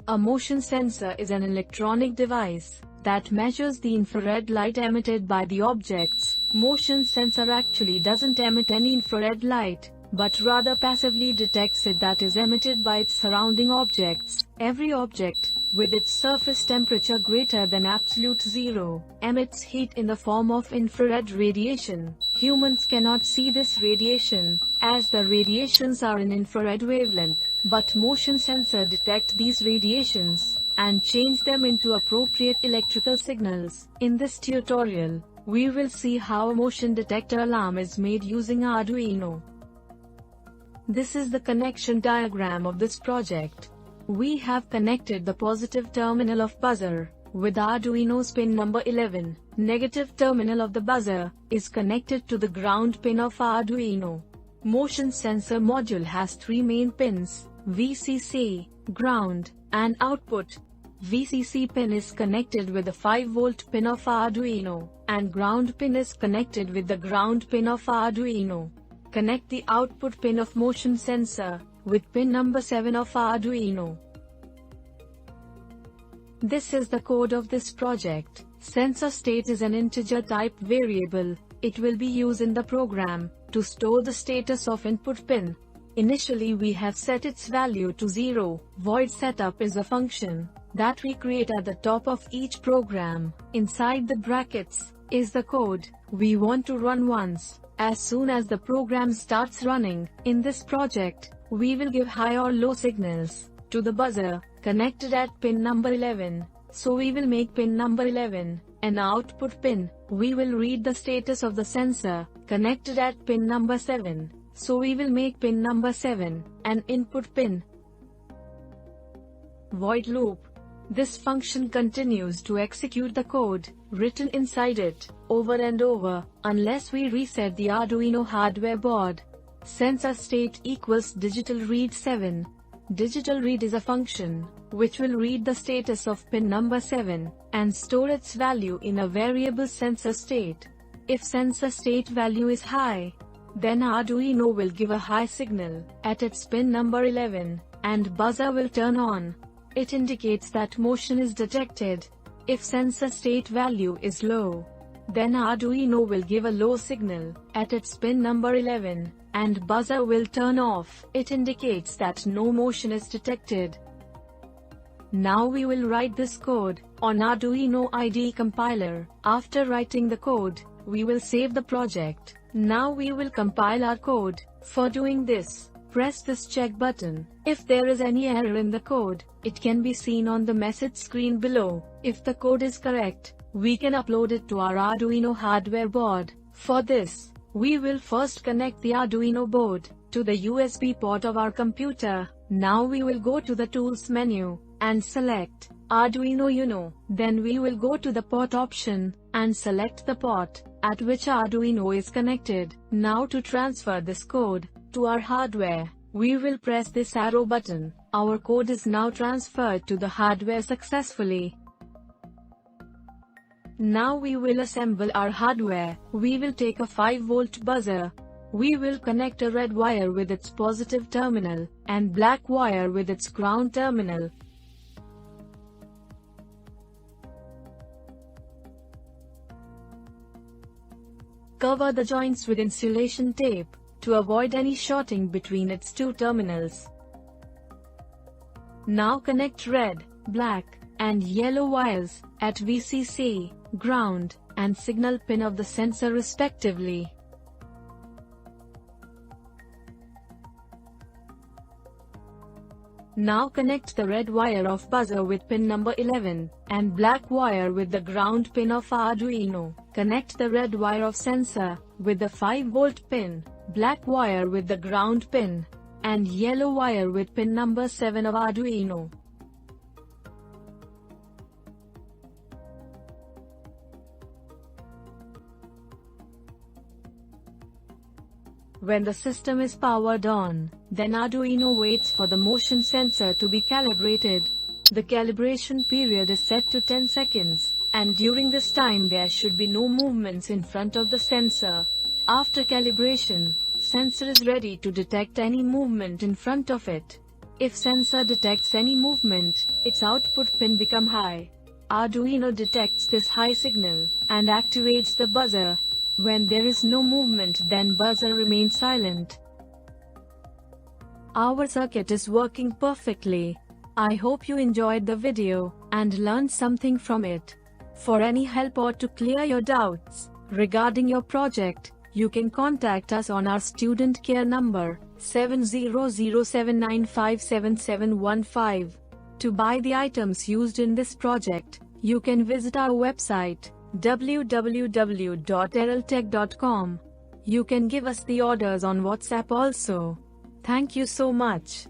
A motion sensor is an electronic device that measures the infrared light emitted by the objects. Motion sensor actually doesn't emit any infrared light, but rather passively detects it that is emitted by its surrounding objects. Every object, with its surface temperature greater than absolute zero, emits heat in the form of infrared radiation. Humans cannot see this radiation, as the radiations are in infrared wavelength, but motion sensor detect these radiations and change them into appropriate electrical signals. In this tutorial, we will see how a motion detector alarm is made using Arduino. This is the connection diagram of this project. We have connected the positive terminal of buzzer with Arduino's pin number 11. Negative terminal of the buzzer is connected to the ground pin of Arduino. Motion sensor module has three main pins: VCC, ground, and output. VCC pin is connected with the 5-volt pin of Arduino, and ground pin is connected with the ground pin of Arduino. Connect the output pin of motion sensor with pin number 7 of Arduino. This is the code of this project. Sensor state is an integer type variable. It will be used in the program to store the status of input pin. Initially we have set its value to 0. Void setup is a function that we create at the top of each program. Inside the brackets is the code we want to run once. As soon as the program starts running, in this project, we will give high or low signals to the buzzer connected at pin number 11. So we will make pin number 11 an output pin. We will read the status of the sensor connected at pin number 7. So we will make pin number 7 an input pin. Void loop. This function continues to execute the code written inside it over and over unless we reset the Arduino hardware board. Sensor state equals digital read 7. Digital read is a function which will read the status of pin number 7 and store its value in a variable sensor state. If sensor state value is high, then Arduino will give a high signal at its pin number 11, and buzzer will turn on. It indicates that motion is detected. If sensor state value is low, then Arduino will give a low signal at its pin number 11, and buzzer will turn off. It indicates that no motion is detected. Now we will write this code on Arduino IDE compiler. After writing the code, we will save the project. Now we will compile our code. For doing this, press this check button. If there is any error in the code, it can be seen on the message screen below. If the code is correct, we can upload it to our Arduino hardware board. For this, we will first connect the Arduino board to the USB port of our computer. Now we will go to the Tools menu and select Arduino Uno. Then we will go to the port option and select the port at which Arduino is connected. Now to transfer this code to our hardware, we will press this arrow button. Our code is now transferred to the hardware successfully. Now we will assemble our hardware. We will take a 5-volt buzzer. We will connect a red wire with its positive terminal, and black wire with its ground terminal. Cover the joints with insulation tape to avoid any shorting between its two terminals. Now connect red, black, and yellow wires at VCC, ground, and signal pin of the sensor respectively. Now connect the red wire of buzzer with pin number 11, and black wire with the ground pin of Arduino. Connect the red wire of sensor with the 5-volt pin, black wire with the ground pin, and yellow wire with pin number 7 of Arduino. When the system is powered on, then Arduino waits for the motion sensor to be calibrated. The calibration period is set to 10 seconds, and during this time there should be no movements in front of the sensor. After calibration, sensor is ready to detect any movement in front of it. If sensor detects any movement, its output pin become high. Arduino detects this high signal, and activates the buzzer. When there is no movement, then buzzer remains silent. Our circuit is working perfectly. I hope you enjoyed the video, and learned something from it. For any help or to clear your doubts regarding your project, you can contact us on our student care number, 7007957715. To buy the items used in this project, you can visit our website, www.erroltech.com. You can give us the orders on WhatsApp also. Thank you so much.